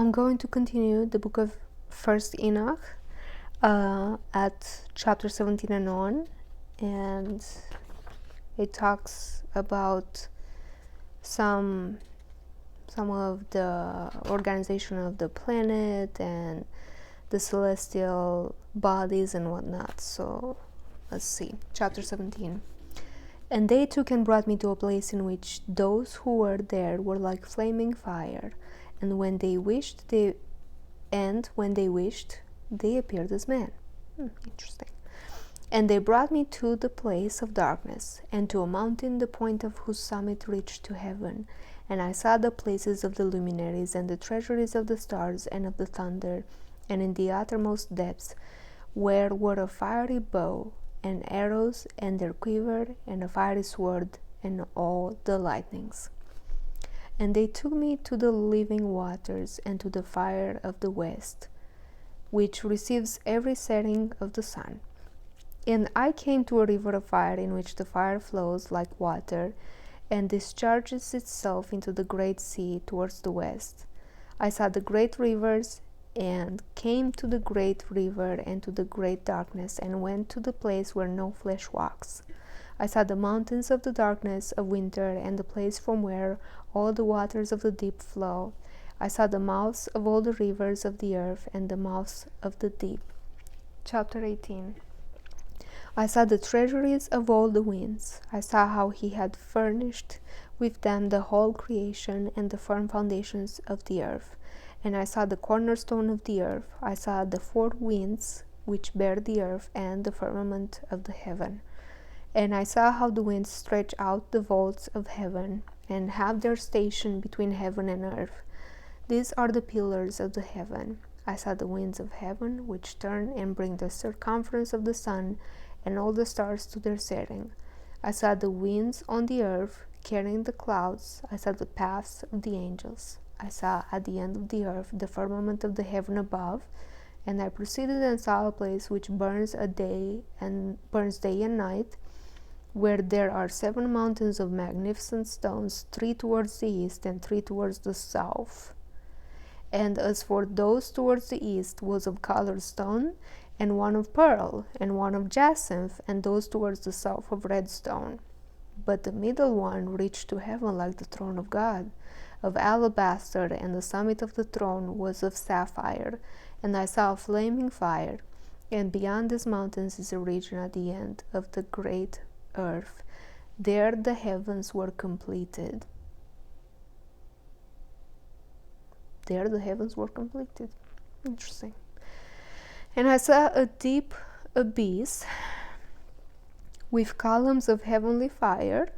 I'm going to continue the book of First Enoch at chapter 17 and on, and it talks about some of the organization of the planet and the celestial bodies and whatnot. So let's see, chapter 17. And they took and brought me to a place in which those who were there were like flaming fire, and when they wished, they appeared as men. Interesting. And they brought me to the place of darkness, and to a mountain the point of whose summit reached to heaven. And I saw the places of the luminaries, and the treasuries of the stars and of the thunder, and in the uttermost depths where were a fiery bow, and arrows, and their quiver, and a fiery sword, and all the lightnings. And they took me to the living waters, and to the fire of the west, which receives every setting of the sun. And I came to a river of fire, in which the fire flows like water, and discharges itself into the great sea towards the west. I saw the great rivers, and came to the great river and to the great darkness, and went to the place where no flesh walks. I saw the mountains of the darkness of winter, and the place from where all the waters of the deep flow. I saw the mouths of all the rivers of the earth, and the mouths of the deep. Chapter 18. I saw the treasuries of all the winds. I saw how he had furnished with them the whole creation and the firm foundations of the earth. And I saw the cornerstone of the earth. I saw the four winds which bear the earth, and the firmament of the heaven. And I saw how the winds stretch out the vaults of heaven, and have their station between heaven and earth. These are the pillars of the heaven. I saw the winds of heaven, which turn and bring the circumference of the sun, and all the stars to their setting. I saw the winds on the earth, carrying the clouds. I saw the paths of the angels. I saw at the end of the earth the firmament of the heaven above, and I proceeded and saw a place which burns day and night, where there are 7 mountains of magnificent stones, 3 towards the east and 3 towards the south. And as for those towards the east was of colored stone, and one of pearl, and one of jacinth, and those towards the south of red stone. But the middle one reached to heaven like the throne of God, of alabaster, and the summit of the throne was of sapphire. And I saw a flaming fire, and beyond these mountains is a region at the end of the great earth. There the heavens were completed. Interesting. And I saw a deep abyss with columns of heavenly fire,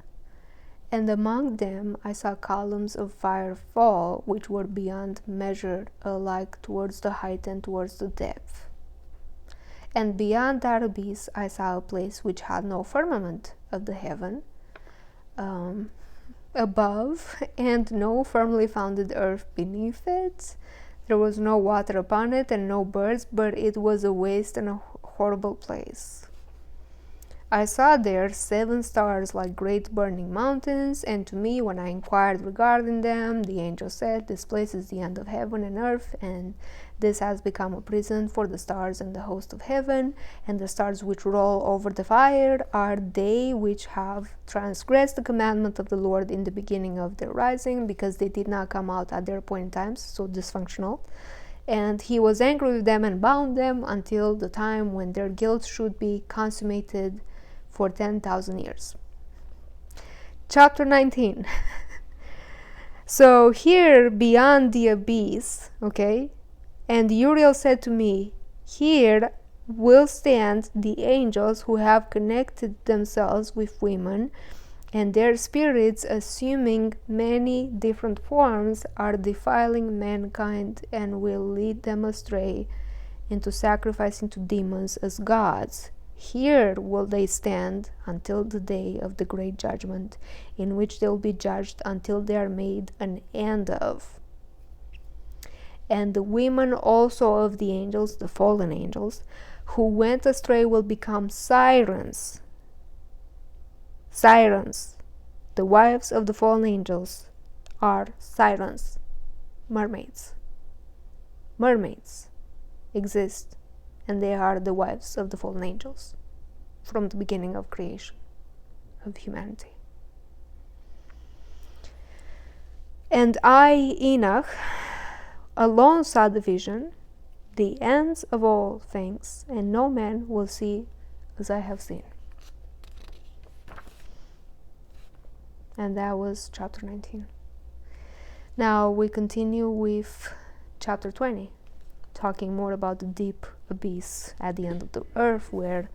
and among them I saw columns of fire fall, which were beyond measure, alike towards the height and towards the depth. And beyond that abyss I saw a place which had no firmament of the heaven above, and no firmly founded earth beneath it. There was no water upon it, and no birds, but it was a waste and a horrible place. I saw there 7 stars like great burning mountains, and to me, when I inquired regarding them, the angel said, "This place is the end of heaven and earth, and this has become a prison for the stars and the host of heaven, and the stars which roll over the fire are they which have transgressed the commandment of the Lord in the beginning of their rising, because they did not come out at their appointed times," so dysfunctional. "And he was angry with them and bound them until the time when their guilt should be consummated for 10,000 years. Chapter 19. So here, beyond the abyss, okay, and Uriel said to me, "Here will stand the angels who have connected themselves with women, and their spirits, assuming many different forms, are defiling mankind and will lead them astray into sacrificing to demons as gods. Here will they stand until the day of the great judgment, in which they will be judged until they are made an end of. And the women also of the angels, the fallen angels, who went astray will become sirens. Sirens. The wives of the fallen angels are sirens, mermaids. mermaids exist, and they are the wives of the fallen angels from the beginning of creation of humanity. And I, Enoch, alone saw the vision, the ends of all things, and no man will see as I have seen. And that was chapter 19. Now we continue with chapter 20, talking more about the deep abyss at the end of the earth, where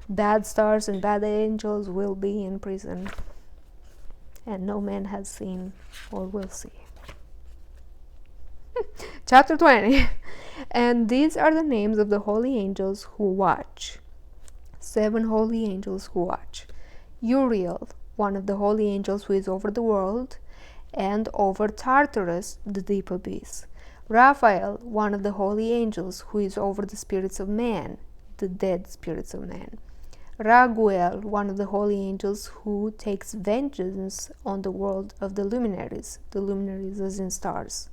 bad stars and bad angels will be in prison, and no man has seen or will see. Chapter 20. And these are the names of the holy angels who watch. 7 holy angels who watch. Uriel, one of the holy angels who is over the world and over Tartarus, the deep abyss. Raphael, one of the holy angels who is over the spirits of man, the dead spirits of man. Raguel, one of the holy angels who takes vengeance on the world of the luminaries as in stars.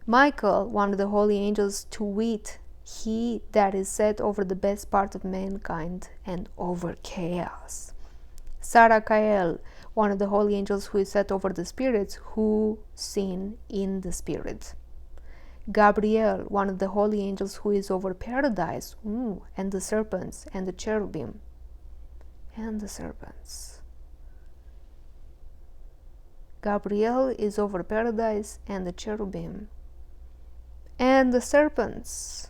Michael, one of the holy angels, to wit, he that is set over the best part of mankind and over chaos. Sarakael, one of the holy angels who is set over the spirits who sin in the spirit. Gabriel, one of the holy angels who is over paradise, and the serpents and the cherubim. And the serpents. Gabriel is over paradise and the cherubim. And the serpents.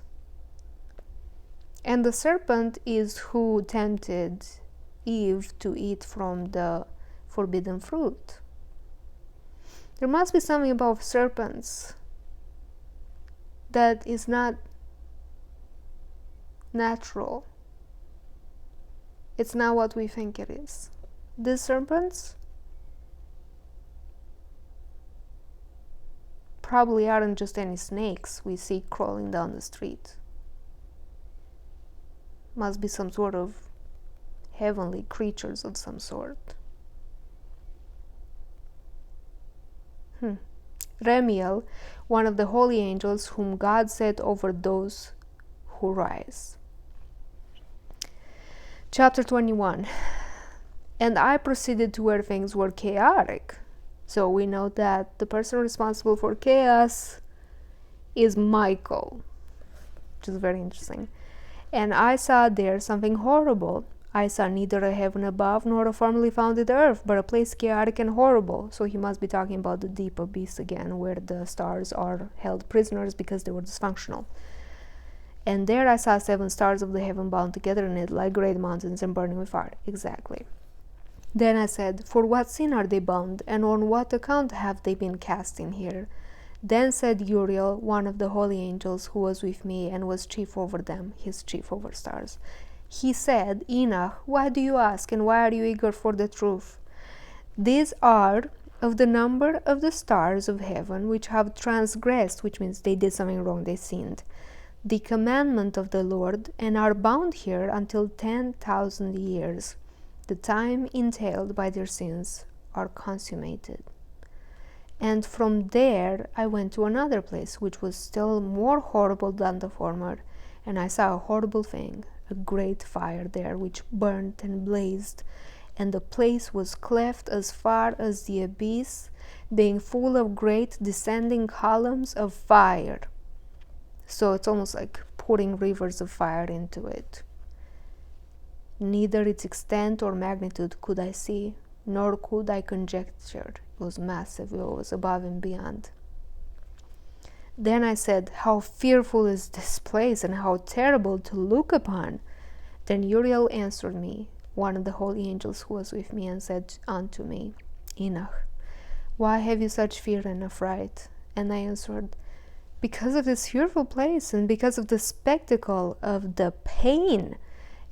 And the serpent is who tempted Eve to eat from the forbidden fruit. There must be something about serpents that is not natural. It's not what we think it is. These serpents probably aren't just any snakes we see crawling down the street. Must be some sort of heavenly creatures of some sort. Remiel, one of the holy angels whom God set over those who rise. Chapter 21. And I proceeded to where things were chaotic. So we know that the person responsible for chaos is Michael, which is very interesting. And I saw there something horrible. I saw neither a heaven above nor a firmly founded earth, but a place chaotic and horrible. So he must be talking about the deep abyss again, where the stars are held prisoners because they were dysfunctional. And there I saw 7 stars of the heaven bound together in it, like great mountains and burning with fire. Exactly. Then I said, for what sin are they bound, and on what account have they been cast in here? Then said Uriel, one of the holy angels who was with me and was chief over them, his chief over stars. He said, Enoch, why do you ask, and why are you eager for the truth? These are of the number of the stars of heaven which have transgressed, which means they did something wrong, they sinned, the commandment of the Lord, and are bound here until 10,000 years. The time entailed by their sins are consummated. And from there I went to another place, which was still more horrible than the former, and I saw a horrible thing, a great fire there, which burnt and blazed, and the place was cleft as far as the abyss, being full of great descending columns of fire. So it's almost like putting rivers of fire into it. Neither its extent or magnitude could I see, nor could I conjecture. It was massive, it was above and beyond. Then I said, how fearful is this place, and how terrible to look upon. Then Uriel answered me, one of the holy angels who was with me, and said unto me, Enoch, why have you such fear and affright? And I answered, because of this fearful place, and because of the spectacle of the pain.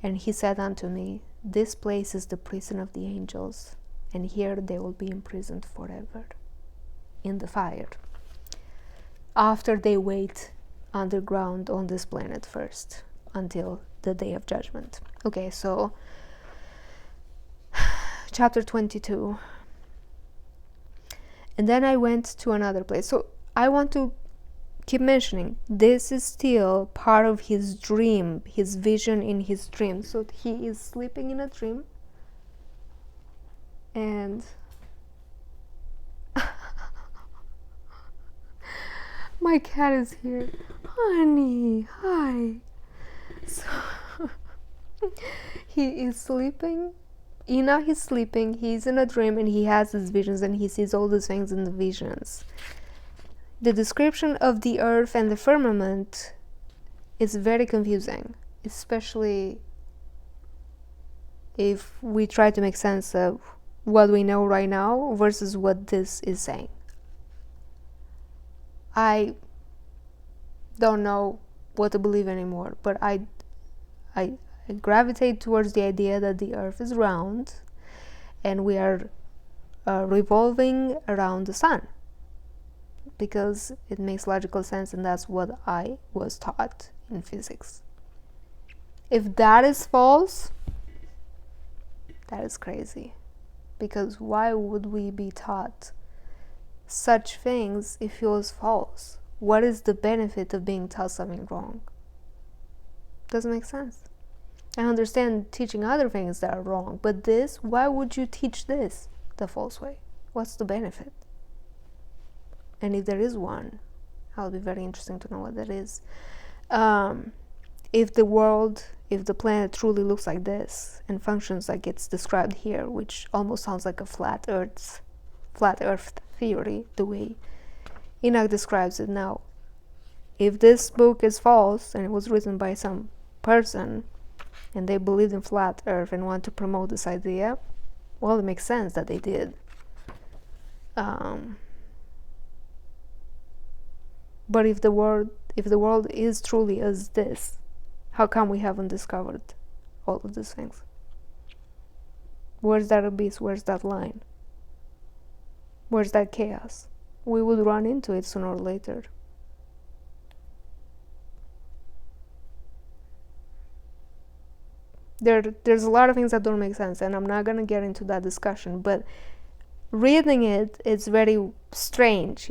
And he said unto me, this place is the prison of the angels, and here they will be imprisoned forever in the fire, after they wait underground on this planet first, until the day of judgment. Okay, so chapter 22. And then I went to another place. So I want to keep mentioning, this is still part of his dream, his vision in his dream. So he is sleeping in a dream, and my cat is here. Honey, hi. So he is sleeping. Enoch is sleeping. He's in a dream, and he has his visions, and he sees all these things in the visions. The description of the earth and the firmament is very confusing, especially if we try to make sense of what we know right now versus what this is saying. I don't know what to believe anymore, but I gravitate towards the idea that the earth is round and we are revolving around the sun, because it makes logical sense, and that's what I was taught in physics. If that is false, that is crazy, because why would we be taught such things if it was false? What is the benefit of being taught something wrong? Doesn't make sense. I understand teaching other things that are wrong, but this, why would you teach this the false way? What's the benefit? And if there is one, I'll be very interesting to know what that is. If the planet truly looks like this and functions like it's described here, which almost sounds like a flat Earth theory, the way Enoch describes it now. If this book is false and it was written by some person and they believed in flat Earth and want to promote this idea, well, it makes sense that they did. But if the world is truly as this, how come we haven't discovered all of these things? Where's that abyss? Where's that line? Where's that chaos? We would run into it sooner or later. There's a lot of things that don't make sense, and I'm not going to get into that discussion, but reading it's very strange,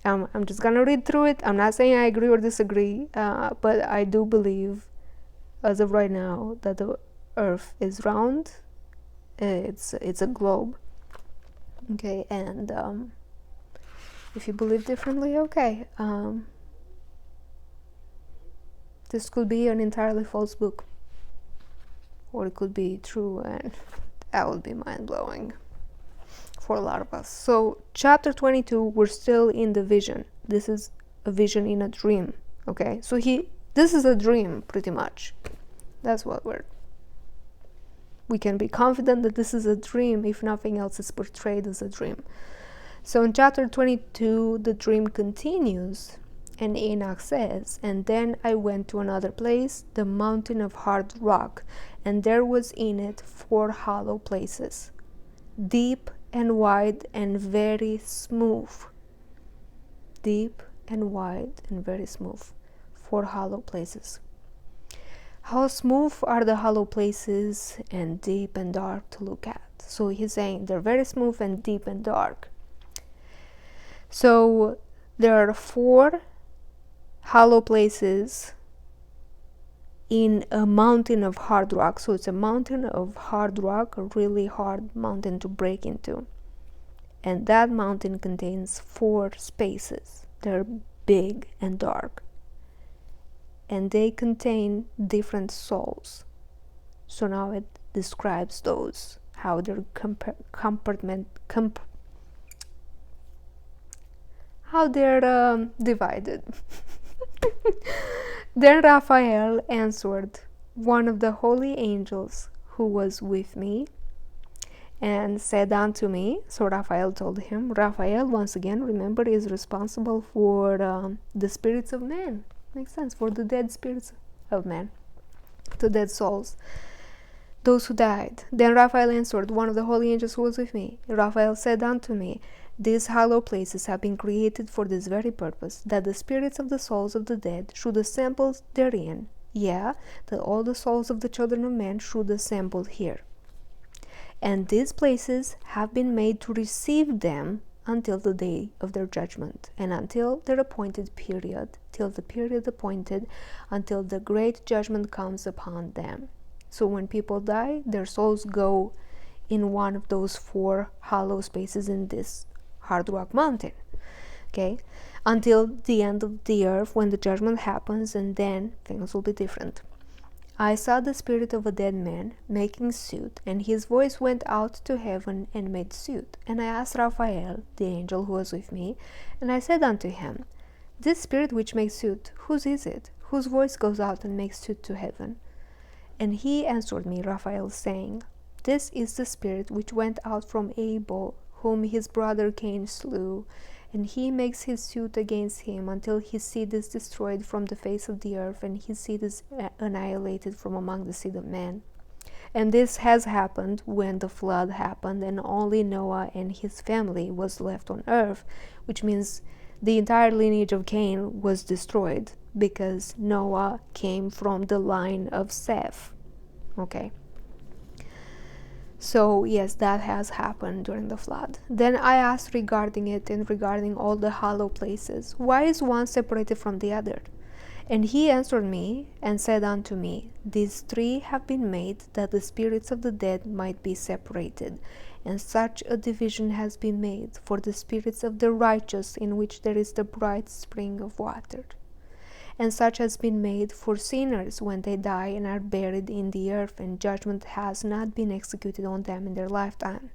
I'm just going to read through it. I'm not saying I agree or disagree, but I do believe, as of right now, that the earth is round. It's a globe. Okay, and if you believe differently, okay. This could be an entirely false book, or it could be true, and that would be mind-blowing for a lot of us. So chapter 22, we're still in the vision. This is a vision in a dream. Okay, so this is a dream, pretty much. That's what we can be confident that this is a dream if nothing else is portrayed as a dream. So in chapter 22, the dream continues, and Enoch says, "And then I went to another place, the mountain of hard rock, and there was in it 4 hollow places, deep and wide and very smooth." Deep and wide and very smooth. 4 hollow places. How smooth are the hollow places, and deep and dark to look at? So he's saying they're very smooth and deep and dark. So there are 4 hollow places in a mountain of hard rock. So it's a mountain of hard rock, a really hard mountain to break into. And that mountain contains 4 spaces. They're big and dark. And they contain different souls. So now it describes those, how they're how they're divided. Then Raphael answered, one of the holy angels who was with me, and said unto me, so Raphael told him. Raphael, once again, remember, is responsible for the spirits of men. Makes sense, for the dead spirits of men, the dead souls, those who died. Then Raphael answered, one of the holy angels who was with me. Raphael said unto me, these hollow places have been created for this very purpose, that the spirits of the souls of the dead should assemble therein, that all the souls of the children of men should assemble here. And these places have been made to receive them until the day of their judgment, and until their appointed period, till the period appointed, until the great judgment comes upon them. So when people die, their souls go in one of those 4 hollow spaces in this hard rock mountain, okay, until the end of the earth, when the judgment happens, and then things will be different. I saw the spirit of a dead man making suit, and his voice went out to heaven and made suit. And I asked Raphael, the angel who was with me, and I said unto him, This spirit which makes suit, whose is it? Whose voice goes out and makes suit to heaven? And he answered me, Raphael, saying, This is the spirit which went out from Abel, whom his brother Cain slew, and he makes his suit against him until his seed is destroyed from the face of the earth, and his seed is annihilated from among the seed of men. And this has happened when the flood happened, and only Noah and his family was left on earth, which means the entire lineage of Cain was destroyed, because Noah came from the line of Seth. Okay. So yes, that has happened during the flood. Then I asked regarding it and regarding all the hollow places, why is one separated from the other? And he answered me and said unto me, These 3 have been made that the spirits of the dead might be separated, and such a division has been made for the spirits of the righteous, in which there is the bright spring of water. And such has been made for sinners when they die and are buried in the earth, and judgment has not been executed on them in their lifetime.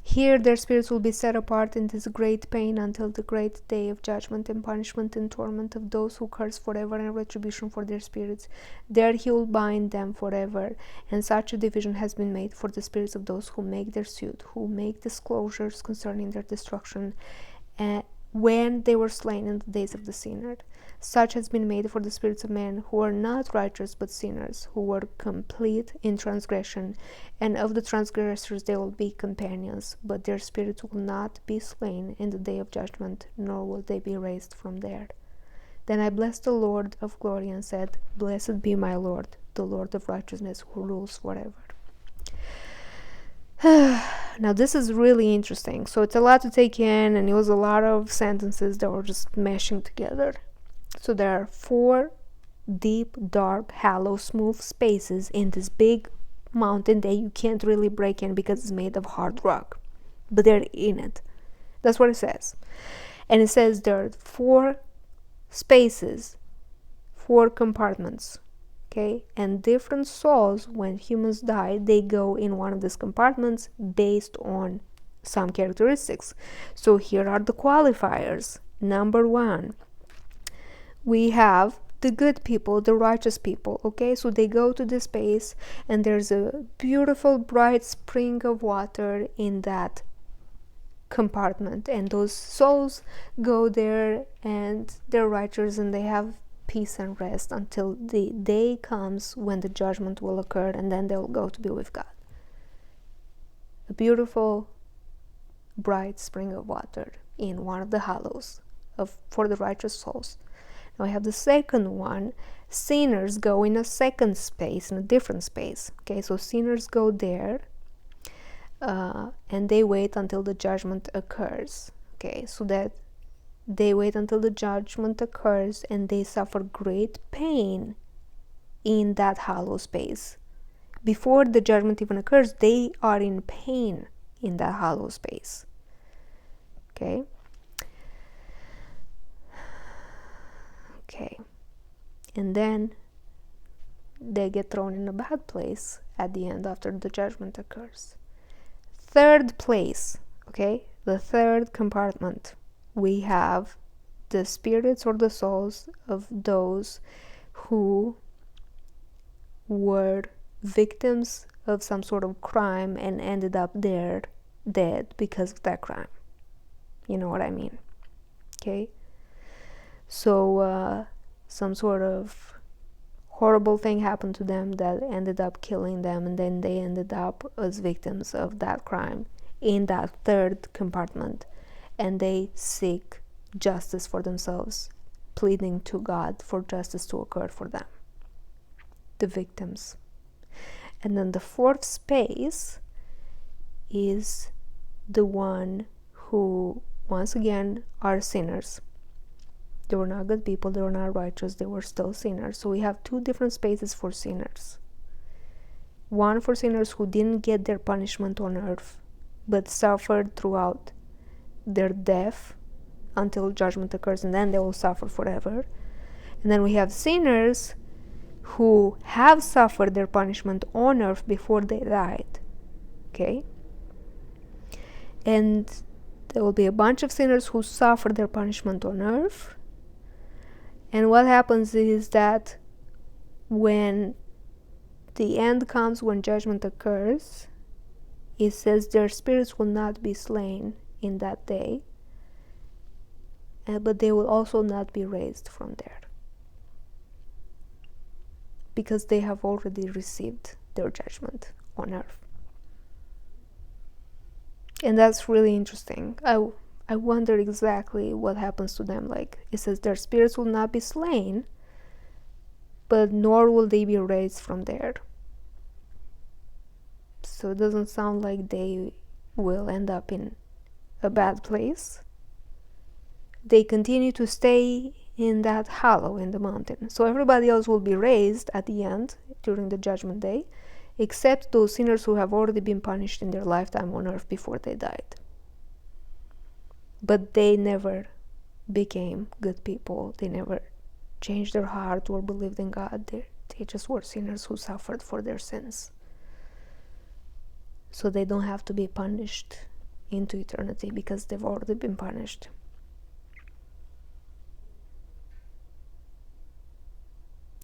Here their spirits will be set apart in this great pain until the great day of judgment and punishment and torment of those who curse forever, and retribution for their spirits. There he will bind them forever. And such a division has been made for the spirits of those who make their suit, who make disclosures concerning their destruction, when they were slain in the days of the sinner. Such has been made for the spirits of men who are not righteous but sinners, who were complete in transgression, and of the transgressors they will be companions, but their spirits will not be slain in the day of judgment, nor will they be raised from there. Then I blessed the Lord of glory and said, Blessed be my Lord, the Lord of righteousness, who rules forever. Now this is really interesting. So it's a lot to take in, and it was a lot of sentences that were just meshing together. So there are 4 deep, dark, hollow, smooth spaces in this big mountain that you can't really break in because it's made of hard rock, but they're in it. That's what it says. And it says there are 4 spaces, 4 compartments, okay? And different souls, when humans die, they go in one of these compartments based on some characteristics. So here are the qualifiers. Number 1, we have the good people, the righteous people, okay? So they go to this space, and there's a beautiful bright spring of water in that compartment, and those souls go there, and they're righteous, and they have peace and rest until the day comes when the judgment will occur, and then they'll go to be with God. A beautiful bright spring of water in one of the hollows for the righteous souls. Now I have the second one. Sinners go in a second space, in a different space. Okay, so sinners go there, and they wait until the judgment occurs. Okay, so that they wait until the judgment occurs, and they suffer great pain in that hollow space. Before the judgment even occurs, they are in pain in that hollow space. Okay. Okay, and then they get thrown in a bad place at the end after the judgment occurs. Third place, okay, the third compartment, we have the spirits or the souls of those who were victims of some sort of crime and ended up there dead because of that crime. You know what I mean? Okay. So some sort of horrible thing happened to them that ended up killing them, and then they ended up as victims of that crime in that third compartment, and they seek justice for themselves, pleading to God for justice to occur for them, the victims. And then the fourth space is the one who, once again, are sinners. They were not good people, they were not righteous, they were still sinners. So we have two different spaces for sinners. One for sinners who didn't get their punishment on earth, but suffered throughout their death until judgment occurs, and then they will suffer forever. And then we have sinners who have suffered their punishment on earth before they died. Okay? And there will be a bunch of sinners who suffer their punishment on earth. And what happens is that when the end comes, when judgment occurs, it says their spirits will not be slain in that day, but they will also not be raised from there, because they have already received their judgment on earth. And that's really interesting. I wonder exactly what happens to them. Like, it says their spirits will not be slain, but nor will they be raised from there. So it doesn't sound like they will end up in a bad place. They continue to stay in that hollow in the mountain. So everybody else will be raised at the end, during the judgment day, except those sinners who have already been punished in their lifetime on earth before they died. But they never became good people. They never changed their heart or believed in God. They just were sinners who suffered for their sins. So they don't have to be punished into eternity because they've already been punished.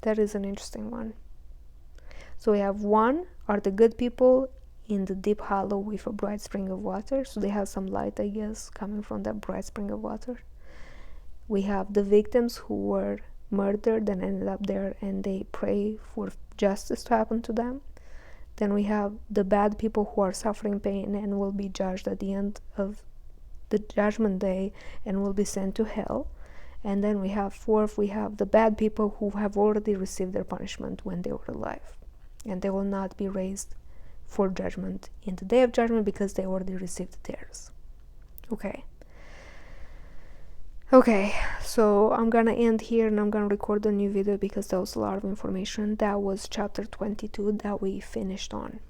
That is an interesting one. So we have one are the good people in the deep hollow with a bright spring of water. So they have some light, I guess, coming from that bright spring of water. We have the victims who were murdered and ended up there, and they pray for justice to happen to them. Then we have the bad people who are suffering pain and will be judged at the end of the judgment day and will be sent to hell. And then we have fourth, we have the bad people who have already received their punishment when they were alive, and they will not be raised for judgment in the day of judgment because they already received theirs. Okay, so I'm gonna end here and I'm gonna record a new video because that was a lot of information. That was chapter 22 that we finished on.